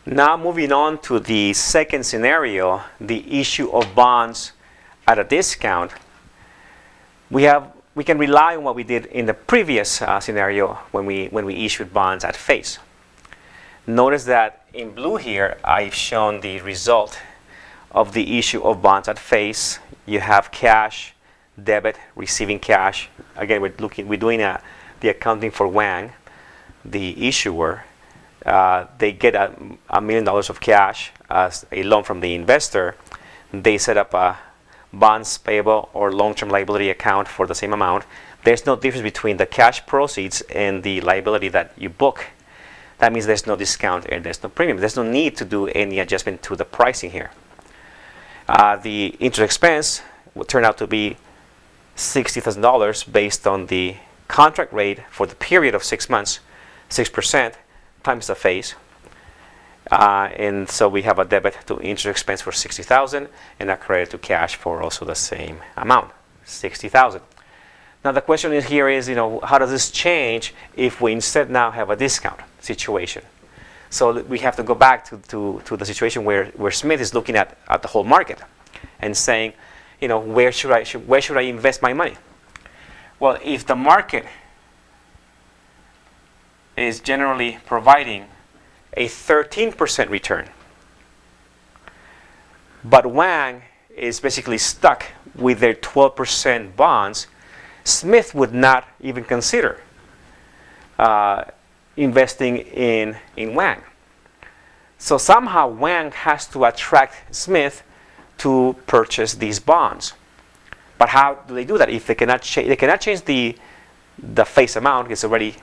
Now moving on to the second scenario, the issue of bonds at a discount. We can rely on what we did in the previous scenario when we issued bonds at face. Notice that in blue here I've shown the result of the issue of bonds at face. You have cash, debit, receiving cash. Again, we're doing the accounting for Wang, the issuer. They get $1 million of cash as a loan from the investor. They set up a bonds payable or long-term liability account for the same amount. There's no difference between the cash proceeds and the liability that you book. That means there's no discount and there's no premium. There's no need to do any adjustment to the pricing here. The interest expense will turn out to be $60,000 based on the contract rate for the period of 6 months, 6% times the face. And so we have a debit to interest expense for $60,000 and a credit to cash for also the same amount, $60,000. Now the question here is, how does this change if we instead now have a discount situation? So we have to go back to the situation where Smith is looking at the whole market and saying, where should I invest my money? Well, if the market is generally providing a 13% return, but Wang is basically stuck with their 12% bonds, Smith would not even consider investing in Wang. So somehow Wang has to attract Smith to purchase these bonds. But how do they do that? If they cannot change the face amount, it's already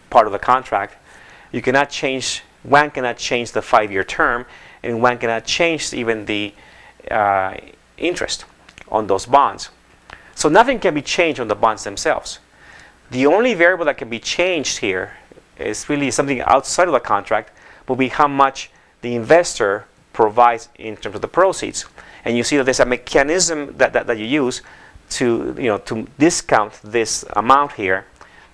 part of the contract. Wang cannot change the 5-year term, and Wang cannot change even the interest on those bonds. So nothing can be changed on the bonds themselves. The only variable that can be changed here is really something outside of the contract, will be how much the investor provides in terms of the proceeds. And you see that there's a mechanism that you use to discount this amount here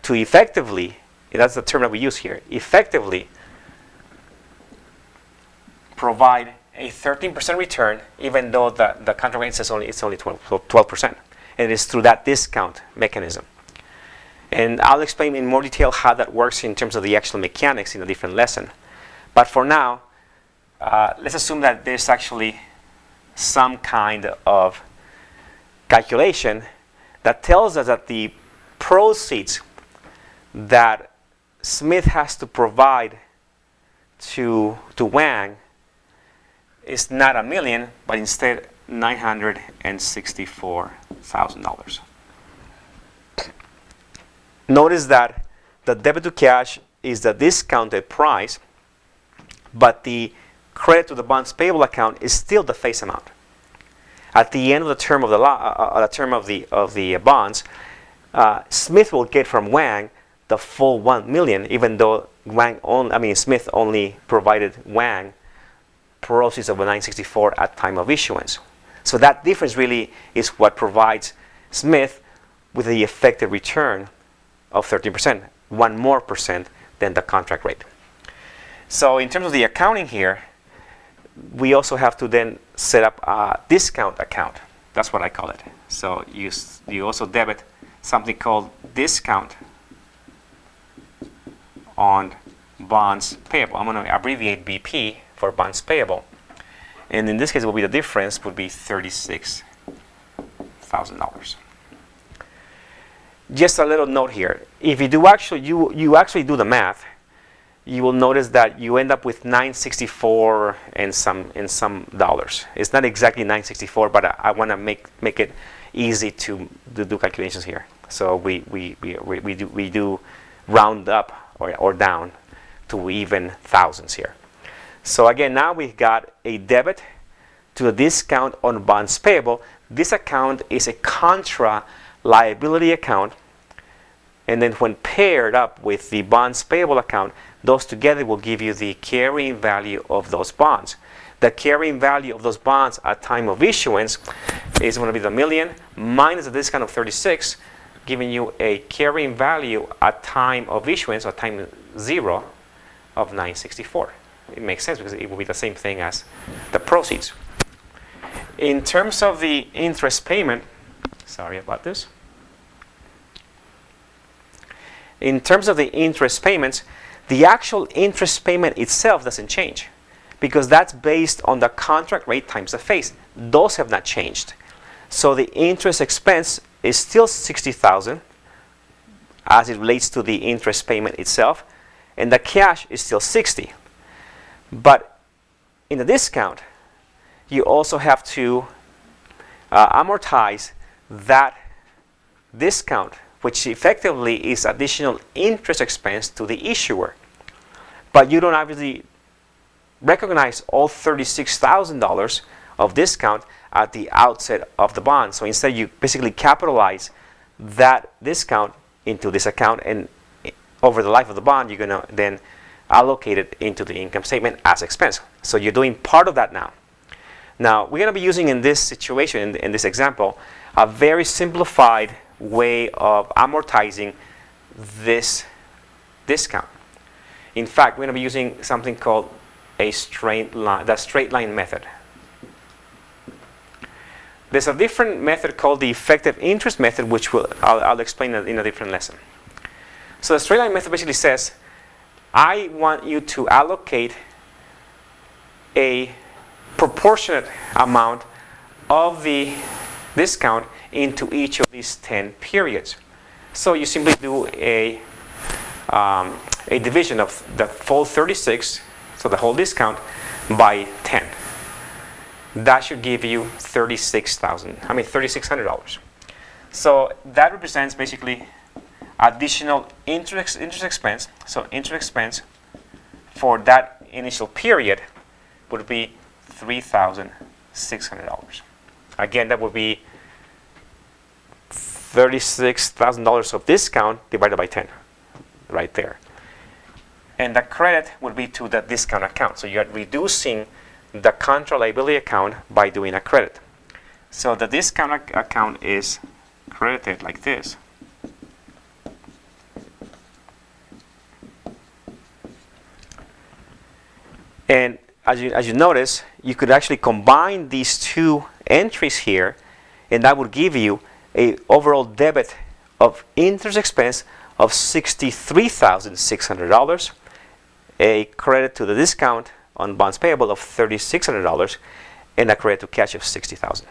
to effectively, that's the term that we use here, effectively provide a 13% return, even though the contract rate says it's only 12%. And it is through that discount mechanism. And I'll explain in more detail how that works in terms of the actual mechanics in a different lesson. But for now, let's assume that there's actually some kind of calculation that tells us that the proceeds that Smith has to provide to Wang is not $1 million, but instead $964,000. Notice that the debit to cash is the discounted price, but the credit to the bonds payable account is still the face amount. At the end of the term of the bonds, Smith will get from Wang the full $1 million, even though Smith only provided Wang proceeds of $964 at time of issuance. So that difference really is what provides Smith with the effective return of 13%, 1% more than the contract rate. So in terms of the accounting here, we also have to then set up a discount account. That's what I call it. So you also debit something called discount on bonds payable. I'm going to abbreviate BP for bonds payable. And in this case, the difference would be $36,000. Just a little note here. If you actually do the math, you will notice that you end up with $964 and some dollars. It's not exactly $964, but I want to make it easy to do calculations here. So we do round up or down to even thousands here. So again, now we've got a debit to a discount on bonds payable. This account is a contra liability account, and then when paired up with the bonds payable account, those together will give you the carrying value of those bonds. The carrying value of those bonds at time of issuance is going to be the $1 million minus the discount of 36, giving you a carrying value at time of issuance, or time 0, of $964. it makes sense because it will be the same thing as the proceeds. In terms of the interest payment, sorry about this. In terms of the interest payments, the actual interest payment itself doesn't change because that's based on the contract rate times the face. Those have not changed. So the interest expense is still $60,000 as it relates to the interest payment itself, and the cash is still $60,000. But in the discount, you also have to amortize that discount, which effectively is additional interest expense to the issuer. But you don't obviously recognize all $36,000 of discount at the outset of the bond. So instead, you basically capitalize that discount into this account, and over the life of the bond, you're going to then allocate it into the income statement as expense. So you're doing part of that now. Now, we're going to be using in this situation, in this example, a very simplified way of amortizing this discount. In fact, we're going to be using something called the straight line method. There's a different method called the effective interest method, which I'll explain in a different lesson. So the straight line method basically says, I want you to allocate a proportionate amount of the discount into each of these 10 periods. So you simply do a division of the full 36, so the whole discount, by 10. That should give you $3,600. So that represents basically additional interest expense. So interest expense for that initial period would be $3,600. Again, that would be $36,000 of discount divided by 10, right there. And the credit would be to the discount account. So you are reducing the contra liability account by doing a credit. So the discount account is credited like this. And as you notice, you could actually combine these two entries here, and that would give you an overall debit of interest expense of $63,600, a credit to the discount on bonds payable of $3,600, and a credit to cash of $60,000.